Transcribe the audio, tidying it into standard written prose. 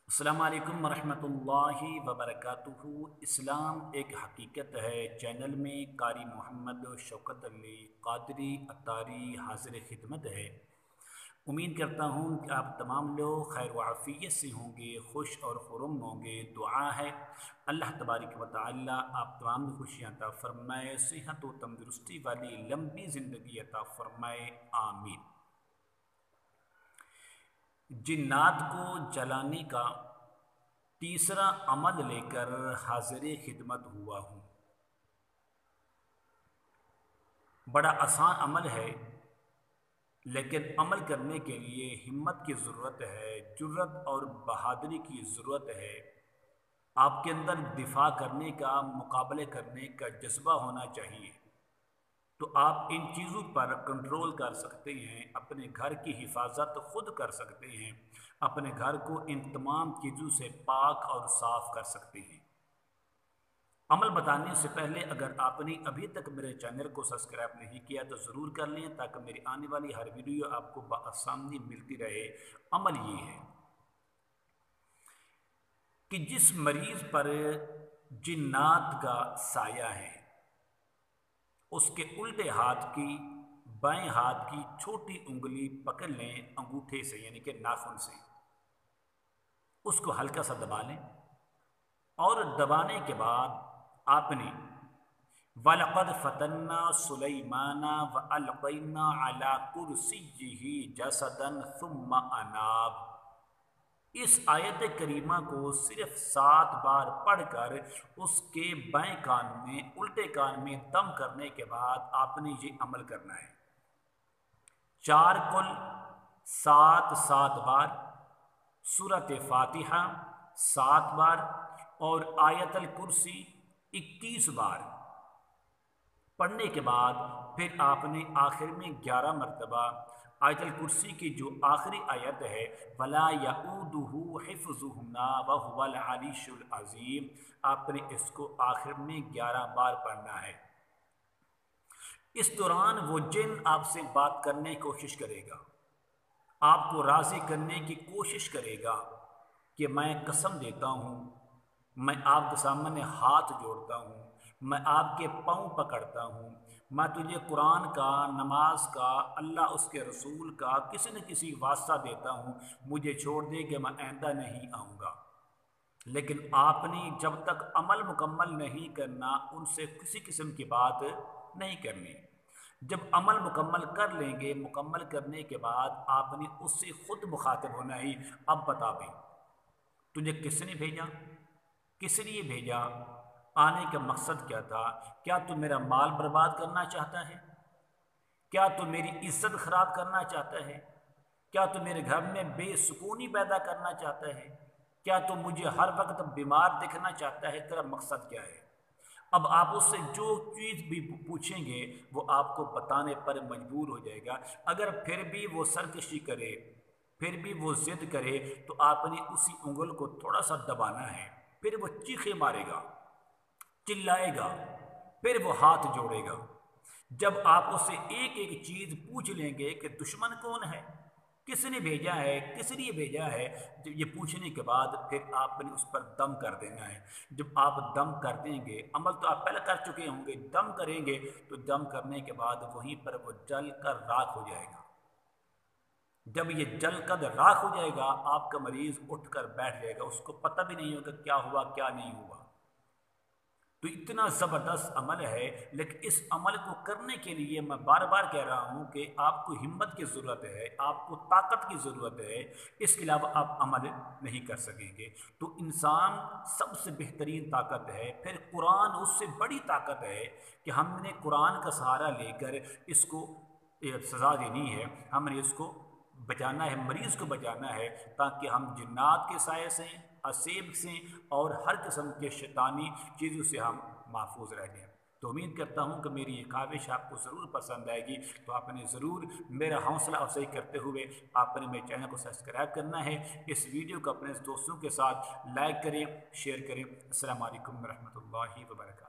السلام علیکم ورحمۃ اللہ وبرکاتہ۔ اسلام ایک حقیقت ہے چینل میں قاری محمد شوکت علی قادری اتاری حاضر خدمت ہے۔ امید کرتا ہوں کہ آپ تمام لوگ خیر و عافیت سے ہوں گے، خوش اور خرم ہوں گے۔ دعا ہے اللہ تبارک و تعالی آپ تمام کو خوشیاں عطا فرمائے، صحت و تندرستی والی لمبی زندگی عطا فرمائے، آمین۔ جنات کو جلانے کا تیسرا عمل لے کر حاضر خدمت ہوا ہوں۔ بڑا آسان عمل ہے، لیکن عمل کرنے کے لیے ہمت کی ضرورت ہے، جرت اور بہادری کی ضرورت ہے۔ آپ کے اندر دفاع کرنے کا، مقابلے کرنے کا جذبہ ہونا چاہیے، تو آپ ان چیزوں پر کنٹرول کر سکتے ہیں، اپنے گھر کی حفاظت خود کر سکتے ہیں، اپنے گھر کو ان تمام چیزوں سے پاک اور صاف کر سکتے ہیں۔ عمل بتانے سے پہلے اگر آپ نے ابھی تک میرے چینل کو سبسکرائب نہیں کیا تو ضرور کر لیں، تاکہ میری آنے والی ہر ویڈیو آپ کو بآسانی ملتی رہے۔ عمل یہ ہے کہ جس مریض پر جنات کا سایہ ہے، اس کے الٹے ہاتھ کی، بائیں ہاتھ کی چھوٹی انگلی پکڑ لیں انگوٹھے سے، یعنی کہ ناخن سے، اس کو ہلکا سا دبا لیں، اور دبانے کے بعد آپ نے وَلَقَدْ فَتَنَّا سُلَيْمَانَ وَأَلْقَيْنَا عَلَى كُرْسِيِّهِ جَسَدًا ثُمَّ أَنَابَ، اس آیت کریمہ کو صرف 7 بار پڑھ کر اس کے بائیں کان میں، الٹے کان میں دم کرنے کے بعد آپ نے یہ عمل کرنا ہے۔ 4 کل 7 بار، سورۃ فاتحہ 7 بار اور آیت الکرسی 21 بار پڑھنے کے بعد پھر آپ نے آخر میں 11 مرتبہ آیت الکرسی کی جو آخری آیت ہے وَلَا يَئُودُهُ حِفْظُهُمَا وَهُوَ الْعَلِيُّ الْعَظِيمُ، آپ نے اس کو آخر میں 11 بار پڑھنا ہے۔ اس دوران وہ جن آپ سے بات کرنے کی کوشش کرے گا، آپ کو راضی کرنے کی کوشش کرے گا کہ میں قسم دیتا ہوں، میں آپ کے سامنے ہاتھ جوڑتا ہوں، میں آپ کے پاؤں پکڑتا ہوں، میں تجھے قرآن کا، نماز کا، اللہ اس کے رسول کا کسی نہ کسی واسطہ دیتا ہوں، مجھے چھوڑ دے کہ میں آئندہ نہیں آؤں گا۔ لیکن آپ نے جب تک عمل مکمل نہیں کرنا، ان سے کسی قسم کی بات نہیں کرنی۔ جب عمل مکمل کر لیں گے، مکمل کرنے کے بعد آپ نے اس سے خود مخاطب ہونا ہی، اب بتا دیں تجھے کس نے بھیجا، کس لیے بھیجا، آنے کا مقصد کیا تھا؟ کیا تو میرا مال برباد کرنا چاہتا ہے؟ کیا تو میری عزت خراب کرنا چاہتا ہے؟ کیا تو میرے گھر میں بے سکونی پیدا کرنا چاہتا ہے؟ کیا تو مجھے ہر وقت بیمار دکھنا چاہتا ہے؟ تیرا مقصد کیا ہے؟ اب آپ اس سے جو چیز بھی پوچھیں گے وہ آپ کو بتانے پر مجبور ہو جائے گا۔ اگر پھر بھی وہ سرکشی کرے، پھر بھی وہ ضد کرے، تو آپ نے اسی انگل کو تھوڑا سا دبانا ہے، پھر وہ چیخے مارے گا، چلائے گا، پھر وہ ہاتھ جوڑے گا۔ جب آپ اس سے ایک ایک چیز پوچھ لیں گے کہ دشمن کون ہے، کس نے بھیجا ہے، کس لیے بھیجا ہے، یہ پوچھنے کے بعد پھر آپ نے اس پر دم کر دینا ہے۔ جب آپ دم کر دیں گے، عمل تو آپ پہلے کر چکے ہوں گے، دم کریں گے تو دم کرنے کے بعد وہیں پر وہ جل کر راکھ ہو جائے گا۔ جب یہ جل کر راکھ ہو جائے گا، آپ کا مریض اٹھ کر بیٹھ جائے گا، اس کو پتہ بھی نہیں ہوگا کیا ہوا کیا نہیں ہوا۔ تو اتنا زبردست عمل ہے، لیکن اس عمل کو کرنے کے لیے میں بار بار کہہ رہا ہوں کہ آپ کو ہمت کی ضرورت ہے، آپ کو طاقت کی ضرورت ہے، اس کے علاوہ آپ عمل نہیں کر سکیں گے۔ تو انسان سب سے بہترین طاقت ہے، پھر قرآن اس سے بڑی طاقت ہے کہ ہم نے قرآن کا سہارا لے کر اس کو سزا دینی ہے، ہم نے اس کو بچانا ہے، مریض کو بچانا ہے، تاکہ ہم جنات کے سائے سے، اسیب سے اور ہر قسم کے شیطانی چیزوں سے ہم محفوظ رہ جائیں۔ تو امید کرتا ہوں کہ میری یہ کاوش آپ کو ضرور پسند آئے گی، تو آپ نے ضرور میرا حوصلہ افزائی کرتے ہوئے آپ نے میرے چینل کو سبسکرائب کرنا ہے، اس ویڈیو کو اپنے دوستوں کے ساتھ لائک کریں، شیئر کریں۔ السلام علیکم ورحمۃ اللہ وبرکاتہ۔